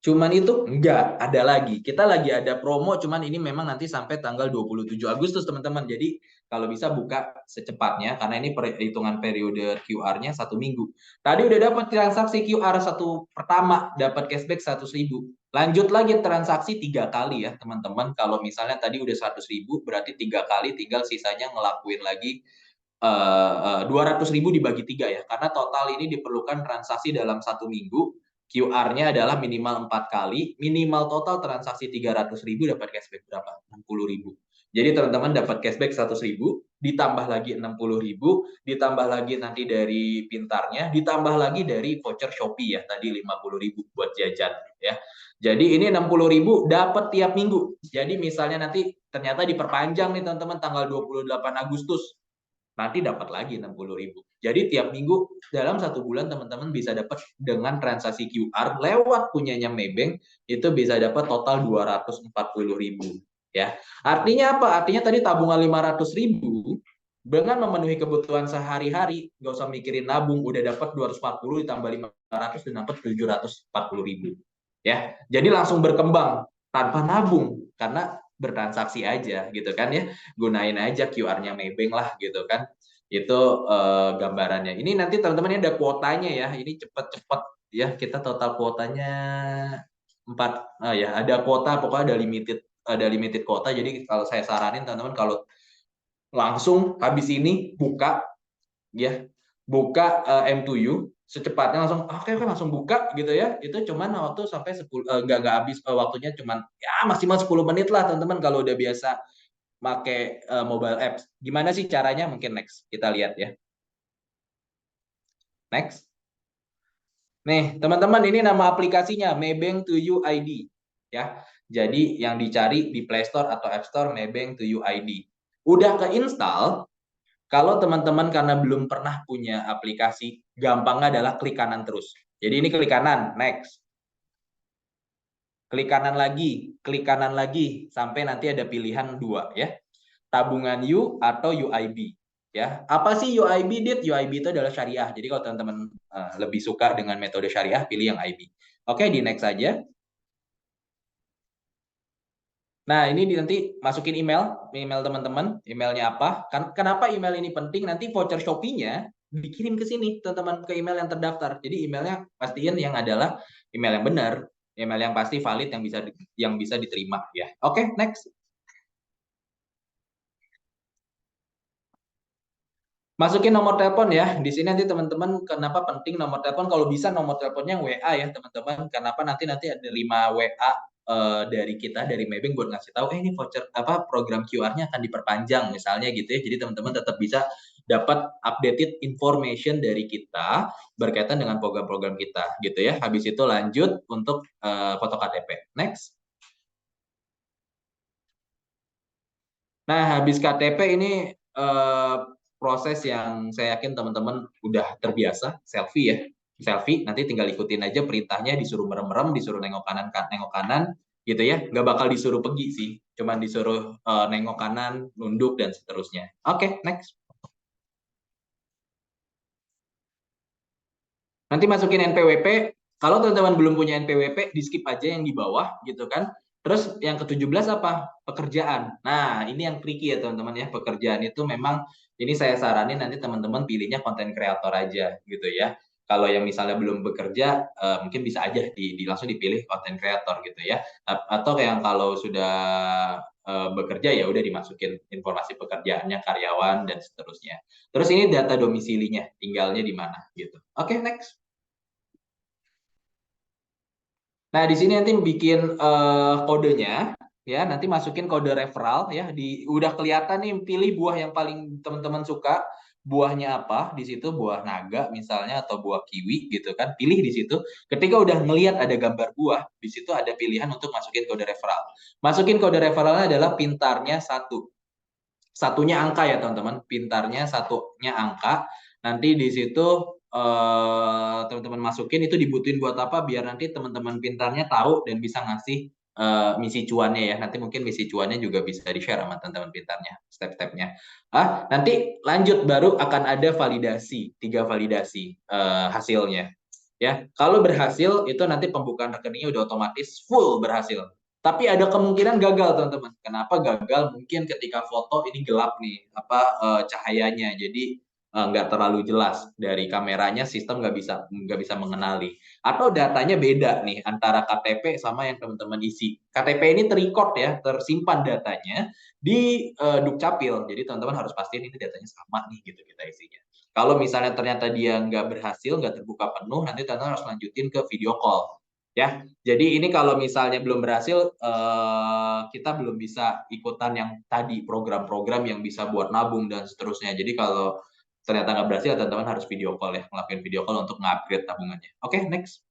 Cuman itu enggak, ada lagi. Kita lagi ada promo, cuman ini memang nanti sampai tanggal 27 Agustus, teman-teman. Jadi kalau bisa buka secepatnya, karena ini perhitungan periode QR-nya 1 minggu. Tadi udah dapat transaksi QR satu pertama, dapat cashback 100.000. Lanjut lagi transaksi 3 kali ya, teman-teman. Kalau misalnya tadi udah 100.000, berarti 3 kali, tinggal sisanya ngelakuin lagi 200.000 dibagi 3 ya. Karena total ini diperlukan transaksi dalam 1 minggu. QR-nya adalah minimal 4 kali, minimal total transaksi 300.000 dapat cashback berapa? 60.000. Jadi teman-teman dapat cashback 100.000, ditambah lagi 60.000, ditambah lagi nanti dari pintarnya, ditambah lagi dari voucher Shopee ya, tadi 50.000 buat jajan ya. Jadi ini 60.000 dapat tiap minggu. Jadi misalnya nanti ternyata diperpanjang nih teman-teman tanggal 28 Agustus, nanti dapat lagi 60.000. Jadi tiap minggu dalam 1 bulan teman-teman bisa dapat dengan transaksi QR lewat punyanya Maybank itu bisa dapat total 240.000 ya. Artinya apa? Artinya tadi tabungan 500.000 dengan memenuhi kebutuhan sehari-hari, nggak usah mikirin nabung, udah dapat 240 ditambah 500 dan dapat 740.000 ya. Jadi langsung berkembang tanpa nabung karena bertransaksi aja gitu kan ya, gunain aja QR-nya Maybank lah gitu kan. Itu gambarannya. Ini nanti teman-teman ini ada kuotanya ya, ini cepet-cepet ya, kita total kuotanya 4 ya, ada kuota, pokoknya ada limited kuota. Jadi kalau saya saranin teman-teman kalau langsung habis ini buka ya, buka M2U secepatnya, langsung oke langsung buka gitu ya. Itu cuman waktu sampai 10 nggak habis waktunya, cuman ya maksimal 10 menit lah teman-teman kalau udah biasa pakai mobile apps. Gimana sih caranya? Mungkin next kita lihat ya. Next. Nih, teman-teman, ini nama aplikasinya Maybank to You ID ya. Jadi yang dicari di Play Store atau App Store Maybank to You ID. Udah keinstall. Kalau teman-teman karena belum pernah punya aplikasi, gampangnya adalah klik kanan terus. Jadi ini klik kanan, next. Klik kanan lagi, sampai nanti ada pilihan 2 ya. Tabungan You atau UIB. Ya, apa sih UIB, Dit? UIB itu adalah syariah. Jadi kalau teman-teman lebih suka dengan metode syariah, pilih yang IB. Oke, di next aja. Nah, ini nanti masukin email teman-teman, emailnya apa? Kenapa email ini penting? Nanti voucher Shopee-nya dikirim ke sini, teman-teman, ke email yang terdaftar. Jadi emailnya pastiin yang adalah email yang benar, email yang pasti valid, yang bisa diterima ya. Oke, next. Masukin nomor telepon ya. Di sini nanti teman-teman, kenapa penting nomor telepon? Kalau bisa nomor teleponnya WA ya teman-teman. Kenapa nanti ada 5 WA dari kita, dari Maybank, buat ngasih tahu ini voucher apa program QR-nya akan diperpanjang misalnya gitu ya. Jadi teman-teman tetap bisa dapat updated information dari kita berkaitan dengan program-program kita gitu ya. Habis itu lanjut untuk foto KTP. Next. Nah, habis KTP ini proses yang saya yakin teman-teman udah terbiasa, selfie ya. Selfie, nanti tinggal ikutin aja perintahnya, disuruh merem-merem, disuruh nengok kanan gitu ya. Nggak bakal disuruh pergi sih, cuman disuruh nengok kanan, nunduk, dan seterusnya. Oke, next. Nanti masukin NPWP. Kalau teman-teman belum punya NPWP, di skip aja yang di bawah gitu kan. Terus yang ke-17 apa? Pekerjaan. Nah, ini yang tricky ya teman-teman ya. Pekerjaan itu memang ini saya saranin nanti teman-teman pilihnya konten kreator aja gitu ya. Kalau yang misalnya belum bekerja, mungkin bisa aja langsung dipilih konten kreator gitu ya. Atau yang kalau sudah bekerja ya udah dimasukin informasi pekerjaannya, karyawan, dan seterusnya. Terus ini data domisilinya, tinggalnya di mana gitu. Oke, next. Nah, di sini nanti bikin kodenya. ya, nanti masukin kode referral ya, udah kelihatan nih, pilih buah yang paling teman-teman suka. Buahnya apa? Di situ buah naga misalnya atau buah kiwi gitu kan. Pilih di situ. Ketika udah ngelihat ada gambar buah, di situ ada pilihan untuk masukin kode referral. Masukin kode referralnya adalah pintarnya satu. Satunya angka ya teman-teman, pintarnya satunya angka. Nanti di situ teman-teman masukin itu dibutuhin buat apa, biar nanti teman-teman pintarnya tahu dan bisa ngasih misi cuannya ya. Nanti mungkin misi cuannya juga bisa di-share sama teman-teman pintarnya, step-stepnya. Nanti lanjut baru akan ada validasi, 3 validasi hasilnya. Ya, kalau berhasil itu nanti pembukaan rekeningnya udah otomatis full berhasil. Tapi ada kemungkinan gagal, teman-teman. Kenapa gagal? Mungkin ketika foto ini gelap nih, cahayanya, jadi nggak terlalu jelas dari kameranya, sistem nggak bisa mengenali. Atau datanya beda nih antara KTP sama yang teman-teman isi. KTP ini terrecord ya, tersimpan datanya di Dukcapil. Jadi teman-teman harus pastiin ini datanya sama nih gitu kita isinya. Kalau misalnya ternyata dia nggak berhasil, nggak terbuka penuh, nanti teman-teman harus lanjutin ke video call. Ya, jadi ini kalau misalnya belum berhasil, kita belum bisa ikutan yang tadi program-program yang bisa buat nabung dan seterusnya. Jadi kalau ternyata nggak berhasil, teman-teman harus video call ya, ngelakuin video call untuk nge-upgrade tabungannya. Oke, next.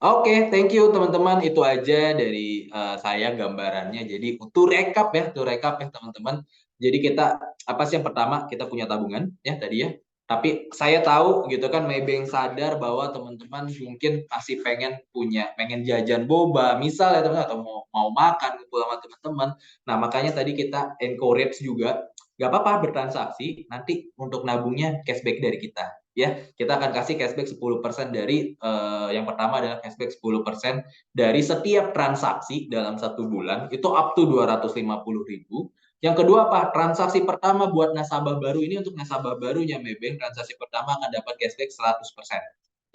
Oke, thank you teman-teman. Itu aja dari saya gambarannya. Jadi to recap ya teman-teman. Jadi kita apa sih yang pertama, kita punya tabungan ya tadi ya. Tapi saya tahu gitu kan, Maybank sadar bahwa teman-teman mungkin masih pengen jajan boba, misal ya teman-teman, atau mau makan kumpul sama teman-teman. Nah, makanya tadi kita encourage juga, nggak apa-apa bertransaksi, nanti untuk nabungnya cashback dari kita. Ya, kita akan kasih cashback 10% dari yang pertama adalah cashback 10% dari setiap transaksi dalam 1 bulan, itu up to 250.000. Yang kedua apa? Transaksi pertama buat nasabah baru ini, untuk nasabah barunya Maybank, transaksi pertama akan dapat cashback 100%.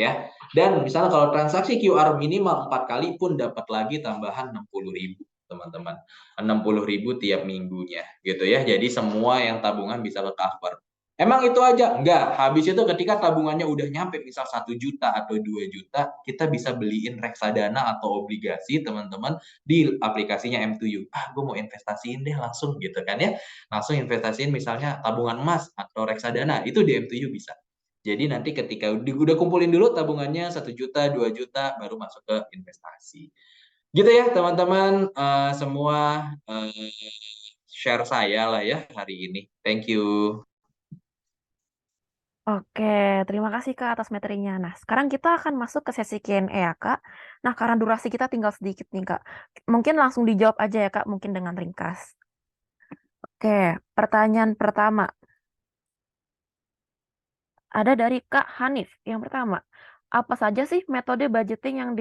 Ya. Dan misalnya kalau transaksi QR minimal 4 kali pun dapat lagi tambahan 60.000, teman-teman. 60.000 tiap minggunya gitu ya. Jadi semua yang tabungan bisa ke-cover. Emang itu aja? Enggak. Habis itu ketika tabungannya udah nyampe misal 1 juta atau 2 juta, kita bisa beliin reksadana atau obligasi teman-teman di aplikasinya M2U. Gue mau investasiin deh langsung gitu kan ya. Langsung investasiin misalnya tabungan emas atau reksadana, itu di M2U bisa. Jadi nanti ketika udah kumpulin dulu tabungannya 1 juta, 2 juta, baru masuk ke investasi. Gitu ya teman-teman, semua share saya lah ya hari ini. Thank you. Oke, terima kasih Kak atas materinya. Nah, sekarang kita akan masuk ke sesi Q&A ya Kak. Nah, karena durasi kita tinggal sedikit nih Kak. Mungkin langsung dijawab aja ya Kak, mungkin dengan ringkas. Oke, pertanyaan pertama. Ada dari Kak Hanif. Yang pertama, apa saja sih metode budgeting yang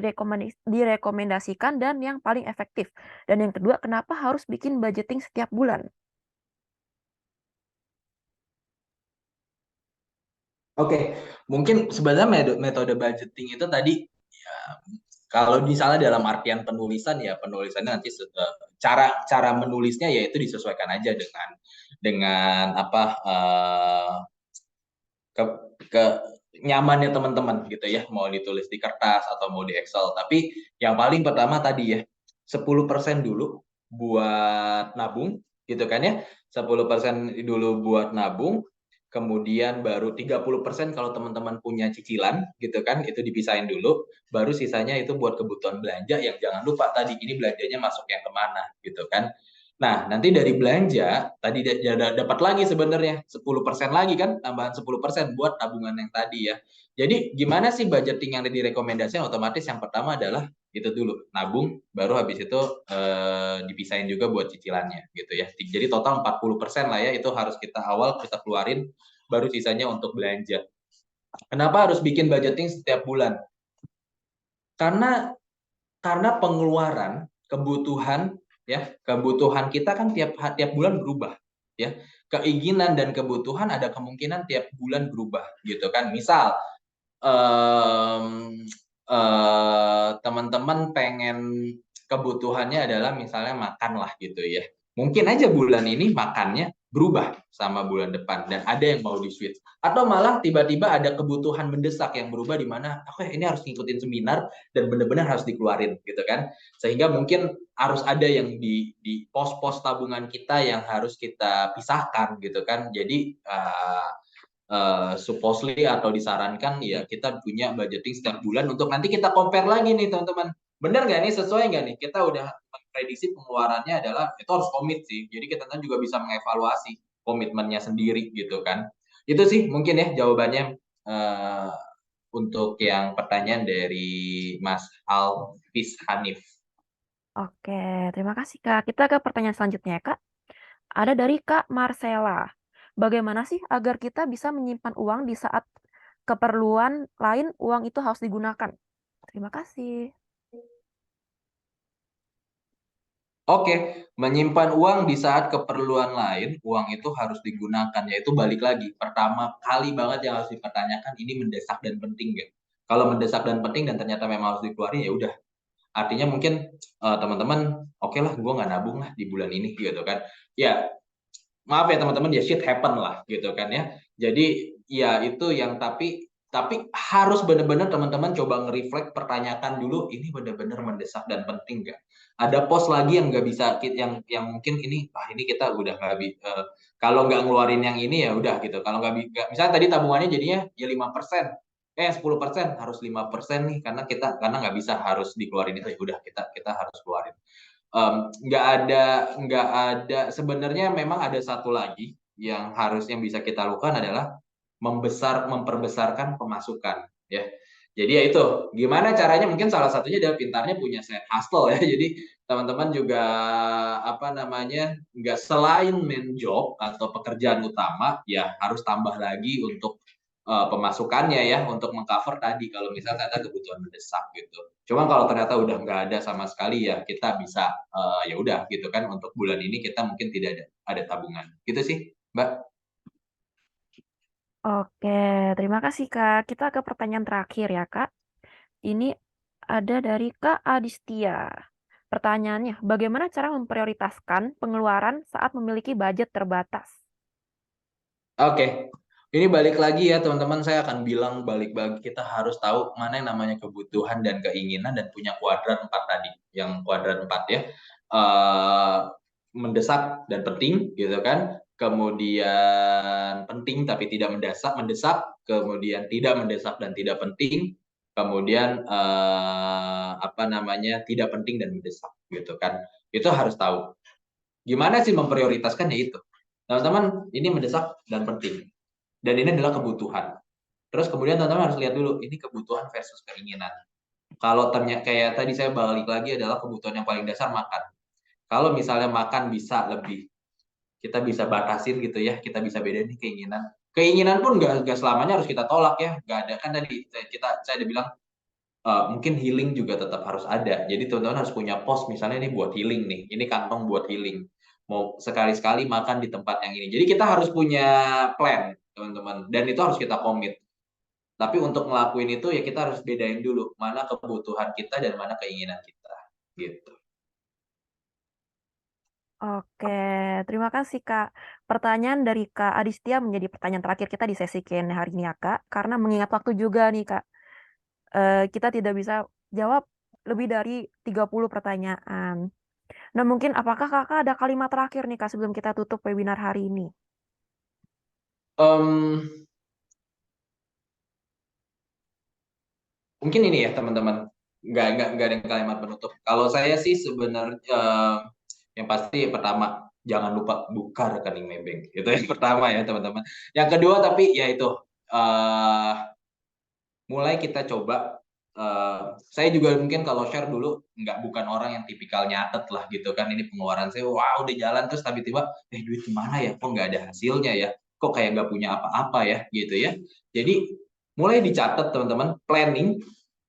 direkomendasikan dan yang paling efektif? Dan yang kedua, kenapa harus bikin budgeting setiap bulan? Oke, mungkin sebenarnya metode budgeting itu tadi ya, kalau misalnya dalam artian penulisan ya, penulisannya nanti cara cara menulisnya yaitu disesuaikan aja dengan apa ke ke nyamannya teman-teman gitu ya, mau ditulis di kertas atau mau di Excel. Tapi yang paling pertama tadi ya, 10% dulu buat nabung gitu kan ya. 10% dulu buat nabung, kemudian baru 30% kalau teman-teman punya cicilan gitu kan, itu dipisahin dulu, baru sisanya itu buat kebutuhan belanja, yang jangan lupa tadi ini belanjanya masuk yang kemana gitu kan. Nah, nanti dari belanja tadi dapat lagi sebenarnya 10% lagi kan, tambahan 10% buat tabungan yang tadi ya. Jadi gimana sih budgeting yang direkomendasikan? Otomatis yang pertama adalah itu dulu, nabung, baru habis itu dipisahin juga buat cicilannya gitu ya. Jadi total 40% lah ya, itu harus kita awal kita keluarin, baru sisanya untuk belanja. Kenapa harus bikin budgeting setiap bulan? Karena pengeluaran, kebutuhan kita kan tiap bulan berubah ya. Keinginan dan kebutuhan ada kemungkinan tiap bulan berubah gitu kan. Misal teman-teman pengen, kebutuhannya adalah misalnya makan lah gitu ya. Mungkin aja bulan ini makannya berubah sama bulan depan dan ada yang mau di switch, atau malah tiba-tiba ada kebutuhan mendesak yang berubah di mana ini harus ngikutin seminar dan benar-benar harus dikeluarin gitu kan, sehingga mungkin harus ada yang di pos-pos tabungan kita yang harus kita pisahkan gitu kan. Jadi supposedly atau disarankan ya kita punya budgeting setiap bulan untuk nanti kita compare lagi nih teman-teman. Benar nggak nih, sesuai nggak nih? Kita udah prediksi pengeluarannya adalah itu harus komit sih. Jadi kita kan juga bisa mengevaluasi komitmennya sendiri gitu kan. Itu sih mungkin ya jawabannya untuk yang pertanyaan dari Mas Alvis Hanif. Oke, terima kasih Kak. Kita ke pertanyaan selanjutnya ya Kak. Ada dari Kak Marcella. Bagaimana sih agar kita bisa menyimpan uang di saat keperluan lain uang itu harus digunakan? Terima kasih. Oke, menyimpan uang di saat keperluan lain, uang itu harus digunakan, yaitu balik lagi. Pertama kali banget yang harus dipertanyakan, ini mendesak dan penting nggak? Kalau mendesak dan penting dan ternyata memang harus dikeluarin, ya udah. Artinya mungkin teman-teman, oke lah, gue nggak nabung lah di bulan ini, gitu kan. Ya, maaf ya teman-teman, ya shit happen lah gitu kan ya. Jadi ya itu yang tapi harus benar-benar teman-teman coba nge-reflect, pertanyakan dulu ini benar-benar mendesak dan penting nggak. Ada pos lagi yang nggak bisa yang mungkin ini kita udah nggak kalau nggak ngeluarin yang ini ya udah gitu. Kalau nggak misalnya tadi tabungannya jadinya ya 5%, 10% harus 5% nih karena nggak bisa harus dikeluarin itu, ya udah kita harus keluarin. Nggak ada sebenarnya. Memang ada satu lagi yang bisa kita lakukan adalah memperbesarkan pemasukan ya. Jadi ya itu, gimana caranya, mungkin salah satunya adalah pintarnya punya side hustle ya. Jadi teman-teman juga nggak selain main job atau pekerjaan utama ya harus tambah lagi untuk pemasukannya ya, untuk mengcover tadi kalau misalnya ada kebutuhan mendesak gitu. Cuma kalau ternyata udah nggak ada sama sekali ya kita bisa ya udah gitu kan, untuk bulan ini kita mungkin tidak ada tabungan. Gitu sih, Mbak. Oke, terima kasih Kak. Kita ke pertanyaan terakhir ya Kak. Ini ada dari Kak Adistia. Pertanyaannya, bagaimana cara memprioritaskan pengeluaran saat memiliki budget terbatas? Oke. Ini balik lagi ya teman-teman, saya akan bilang balik lagi kita harus tahu mana yang namanya kebutuhan dan keinginan dan punya kuadran 4 tadi. Yang kuadran 4 ya. Mendesak dan penting gitu kan. Kemudian penting tapi tidak mendesak, kemudian tidak mendesak dan tidak penting, kemudian tidak penting dan mendesak gitu kan. Itu harus tahu. Gimana sih memprioritaskannya itu? Teman-teman, ini mendesak dan penting. Dan ini adalah kebutuhan. Terus kemudian teman-teman harus lihat dulu, ini kebutuhan versus keinginan. Kalau ternyata kayak tadi saya balik lagi adalah kebutuhan yang paling dasar makan. Kalau misalnya makan bisa lebih, kita bisa batasin gitu ya, kita bisa bedain nih keinginan. Keinginan pun nggak selamanya harus kita tolak ya, nggak ada kan tadi saya udah bilang mungkin healing juga tetap harus ada. Jadi teman-teman harus punya pos, misalnya ini buat healing nih, ini kantong buat healing. Mau sekali-sekali makan di tempat yang ini. Jadi kita harus punya plan, teman-teman. Dan itu harus kita komit. Tapi untuk ngelakuin itu ya kita harus bedain dulu mana kebutuhan kita dan mana keinginan kita. Gitu. Oke, terima kasih Kak. Pertanyaan dari Kak Adistia menjadi pertanyaan terakhir kita di sesi Q&A hari ini ya Kak. Karena mengingat waktu juga nih Kak, kita tidak bisa jawab lebih dari 30 pertanyaan. Nah mungkin apakah Kakak ada kalimat terakhir nih Kak sebelum kita tutup webinar hari ini? Um, Mungkin ini ya teman-teman, nggak ada kalimat penutup. Kalau saya sih sebenarnya yang pasti pertama jangan lupa buka rekening Maybank. Itu yang pertama ya teman-teman. Yang kedua tapi ya itu mulai kita coba. Saya juga mungkin kalau share dulu bukan orang yang tipikal nyatet lah gitu kan, ini pengeluaran saya wow udah jalan terus tiba-tiba duit kemana ya, kok nggak ada hasilnya ya, kok kayak nggak punya apa-apa ya gitu ya. Jadi mulai dicatat teman-teman, planning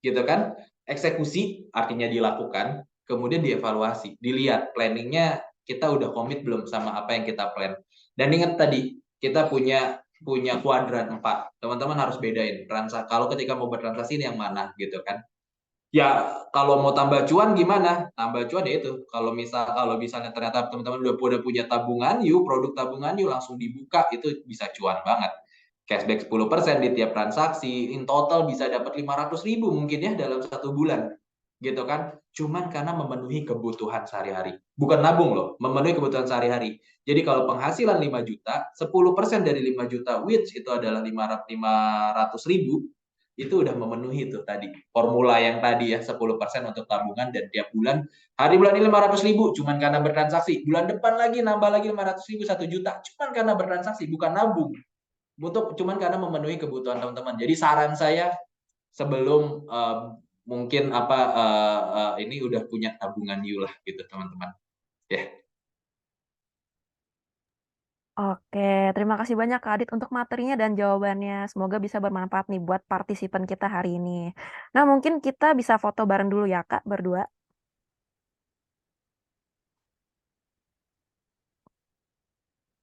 gitu kan, eksekusi artinya dilakukan, kemudian dievaluasi, dilihat planningnya kita udah komit belum sama apa yang kita plan. Dan ingat tadi kita punya kuadran 4. Teman-teman harus bedain kalau ketika mau bertransaksi ini yang mana gitu kan. Ya, kalau mau tambah cuan gimana? Tambah cuan ya itu. Kalau misalnya ternyata teman-teman udah punya tabungan, yuk produk tabungan yuk langsung dibuka, itu bisa cuan banget. Cashback 10% di tiap transaksi, in total bisa dapat 500.000 mungkin ya dalam 1 bulan. Gitu kan? Cuman karena memenuhi kebutuhan sehari-hari. Bukan nabung loh, memenuhi kebutuhan sehari-hari. Jadi kalau penghasilan 5 juta, 10% dari 5 juta, which itu adalah 500.000, itu udah memenuhi tuh tadi formula yang tadi ya, 10% untuk tabungan, dan tiap bulan hari bulan ini 500.000 cuman karena bertransaksi, bulan depan lagi nambah lagi 500.000, 1 juta cuman karena bertransaksi, bukan nabung, untuk cuman karena memenuhi kebutuhan teman-teman. Jadi saran saya, sebelum mungkin ini udah punya tabungan you lah gitu teman-teman ya. Oke, terima kasih banyak Kak Adit untuk materinya dan jawabannya. Semoga bisa bermanfaat nih buat partisipan kita hari ini. Nah, mungkin kita bisa foto bareng dulu ya Kak, berdua.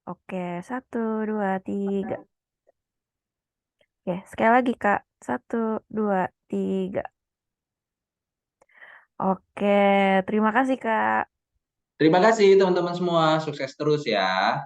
Oke, 1, 2, 3. Oke, sekali lagi Kak. 1, 2, 3. Oke, terima kasih Kak. Terima kasih teman-teman semua, sukses terus ya.